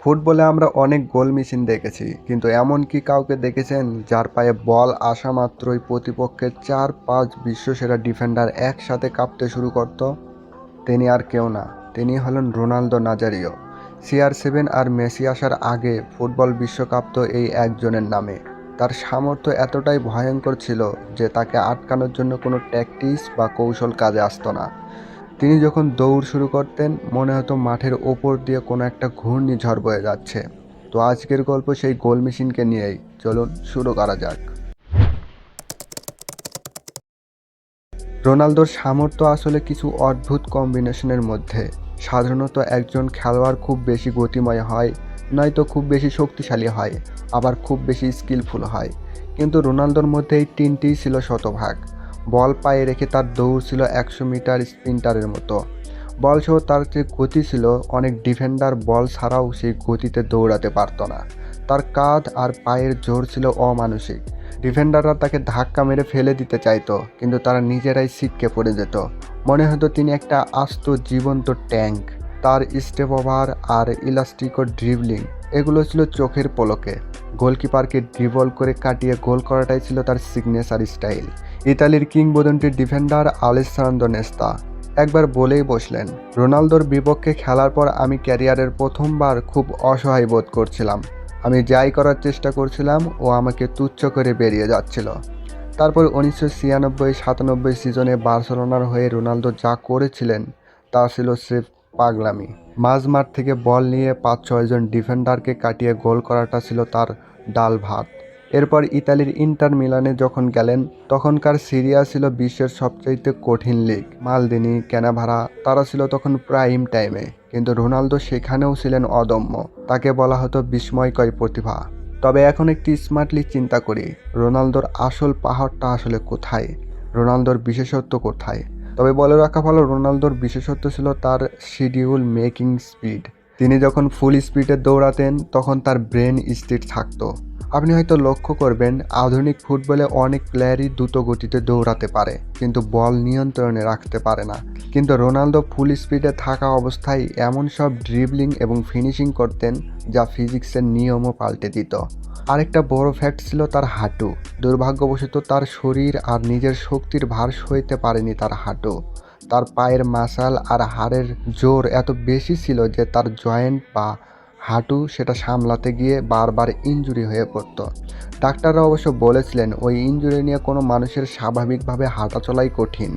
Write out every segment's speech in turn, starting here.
ফুটবলে আমরা অনেক গোল মেশিন দেখেছি, কিন্তু এমন কি কাউকে দেখেছেন যার পায়ে বল আসা মাত্রই প্রতিপক্ষের 4-5 বিশ্বসেরা ডিফেন্ডার একসাথে কাঁপতে শুরু করত? তিনি আর কেউ না, তিনি হলেন রোনালদো নাজারিও। CR7 আর মেসি আসার আগে ফুটবল বিশ্ব কাঁপত এই একজনের নামে। তার সামর্থ্য এতটাই ভয়ঙ্কর ছিল যে তাকে আটকানোর জন্য কোনো ট্যাকটিক্স বা কৌশল কাজে আসতো না। তিনি যখন দৌড় শুরু করতেন, মনে হতো মাঠের ওপর দিয়ে কোনো একটা ঘূর্ণিঝড় বয়ে যাচ্ছে। তো আজকের গল্প সেই গোল মেশিনকে নিয়েই, চলুন শুরু করা যাক। রোনালদোর সামর্থ্য আসলে কিছু অদ্ভুত কম্বিনেশনের মধ্যে। সাধারণত একজন খেলোয়াড় খুব বেশি গতিময় হয়, নয়তো খুব বেশি শক্তিশালী হয়, আবার খুব বেশি স্কিলফুল হয়। কিন্তু রোনালদোর মধ্যে এই তিনটিই ছিল শতভাগ। বল পায়ে রেখে তার দৌড় ছিল 100 মিটার স্প্রিন্টারের মতো। বলসহ তার যে গতি ছিল, অনেক ডিফেন্ডার বল ছাড়াও সেই গতিতে দৌড়াতে পারত না। তার কাঁধ আর পায়ের জোর ছিল অমানুষিক। ডিফেন্ডাররা তাকে ধাক্কা মেরে ফেলে দিতে চাইতো, কিন্তু তারা নিজেরাই ছিটকে পড়ে যেত। মনে হতো তিনি একটা আস্ত জীবন্ত ট্যাঙ্ক। তার স্টেপ ওভার আর ইলাস্টিক ও ড্রিবলিং, এগুলো ছিল চোখের পলকে। গোলকিপারকে ড্রিবল করে কাটিয়ে গোল করাটাই ছিল তার সিগনেচার স্টাইল। ইতালির কিংবদন্তি ডিফেন্ডার আলেসান্দ্রো নেস্তা একবার বলেই বসলেন, রোনালদোর বিপক্ষে খেলার পর আমি ক্যারিয়ারের প্রথমবার খুব অসহায় বোধ করছিলাম। আমি যাই করার চেষ্টা করছিলাম, ও আমাকে তুচ্ছ করে বেরিয়ে যাচ্ছিল। তারপর 1996-97 সিজনে বার্সেলোনার হয়ে রোনালদো যা করেছিলেন তা ছিল স্রেফ পাগলামি। মাঝমাঠ থেকে বল নিয়ে 5-6 জন ডিফেন্ডারকে কাটিয়ে গোল করাটা ছিল তার ডাল ভাত। এরপর ইতালির ইন্টার মিলানে যখন গেলেন, তখনকার সিরিয়া ছিল বিশ্বের সবচাইতে কঠিন লিগ। মালদিনি, ক্যানাভারা, তারা ছিল তখন প্রাইম টাইমে। কিন্তু রোনালদো সেখানেও ছিলেন অদম্য। তাকে বলা হতো বিস্ময়কর প্রতিভা। তবে এখন একটি স্মার্টলি চিন্তা করি, রোনালদোর আসল পাহাড়টা আসলে কোথায়? রোনালদোর বিশেষত্ব কোথায়? তবে বলে রাখা ভালো, রোনালদোর বিশেষত্ব ছিল তার শিডিউল মেকিং স্পিড। তিনি যখন ফুল স্পিডে দৌড়াতেন, তখন তার ব্রেন স্থির থাকতো। আপনি হয়তো লক্ষ্য করবেন, আধুনিক ফুটবলে অনেক প্লেয়ারই দ্রুত গতিতে দৌড়াতে পারে, কিন্তু বল নিয়ন্ত্রণে রাখতে পারে না। কিন্তু রোনালদো ফুল স্পিডে থাকা অবস্থায় এমন সব ড্রিবলিং এবং ফিনিশিং করতেন যা ফিজিক্সের নিয়মও পাল্টে দিত। আরেকটা বড় ফ্যাক্ট ছিল তার হাঁটু। দুর্ভাগ্যবশত তার শরীর আর নিজের শক্তির ভার সইতে পারেনি তার হাঁটু। তার পায়ের মাসাল আর হাড়ের জোর এত বেশি ছিল যে তার জয়েন্ট বা হাঁটু সেটা সামলাতে গিয়ে বারবার ইনজুরি হয়ে পড়ত। ডাক্তাররা অবশ্য বলেছিলেন ওই ইনজুরি নিয়ে কোনো মানুষের স্বাভাবিকভাবে হাঁটা চলাই কঠিন।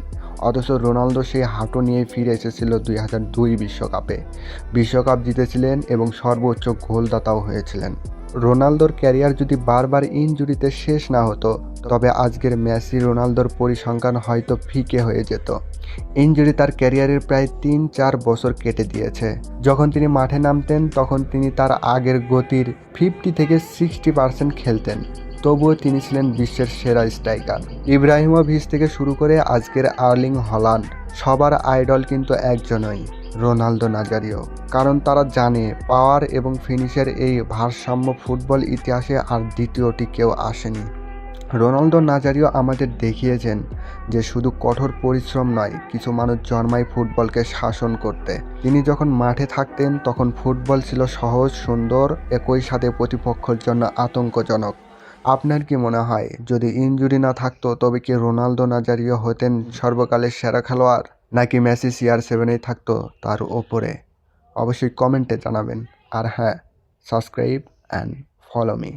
অথচ রোনালদো সেই হাঁটু নিয়ে ফিরে এসেছিল 2002 বিশ্বকাপে। বিশ্বকাপ জিতেছিলেন এবং সর্বোচ্চ গোলদাতাও হয়েছিলেন। রোনালদোর ক্যারিয়ার যদি বারবার ইনজুরিতে শেষ না হতো, তবে আজকের মেসি রোনালদোর পরিসংখ্যান হয়তো ফিকে হয়ে যেত। ইনজুরি তার ক্যারিয়ারের প্রায় 3-4 বছর কেটে দিয়েছে। যখন তিনি মাঠে নামতেন, তখন তিনি তার আগের গতির 50-60% খেলতেন। তবুও তিনি ছিলেন বিশ্বের সেরা স্ট্রাইকার। ইব্রাহিমোভিচ থেকে শুরু করে আজকের আর্লিং হল্যান্ড, সবার আইডল কিন্তু একজনই, রোনালদো নাজারিও। কারণ তারা জানে, পাওয়ার এবং ফিনিশের এই ভারসাম্য ফুটবল ইতিহাসে আর দ্বিতীয়টি কেউ আসেনি। রোনালদো নাজারিও আমাদের দেখিয়েছেন যে শুধু কঠোর পরিশ্রম নয়, কিছু মানুষ জন্মায় ফুটবলকে শাসন করতে। তিনি যখন মাঠে থাকতেন, তখন ফুটবল ছিল সহজ, সুন্দর, একই সাথে প্রতিপক্ষের জন্য আতঙ্কজনক। আপনার কি মনে হয়, যদি ইনজুরি না থাকতো, তবে কি রোনালদো নাজারিও হতেন সর্বকালের সেরা খেলোয়াড়, নাকি মেসি CR7 থাকতো তার ওপরে? অবশ্যই কমেন্টে জানাবেন। আর হ্যাঁ, সাবস্ক্রাইব অ্যান্ড ফলো মি।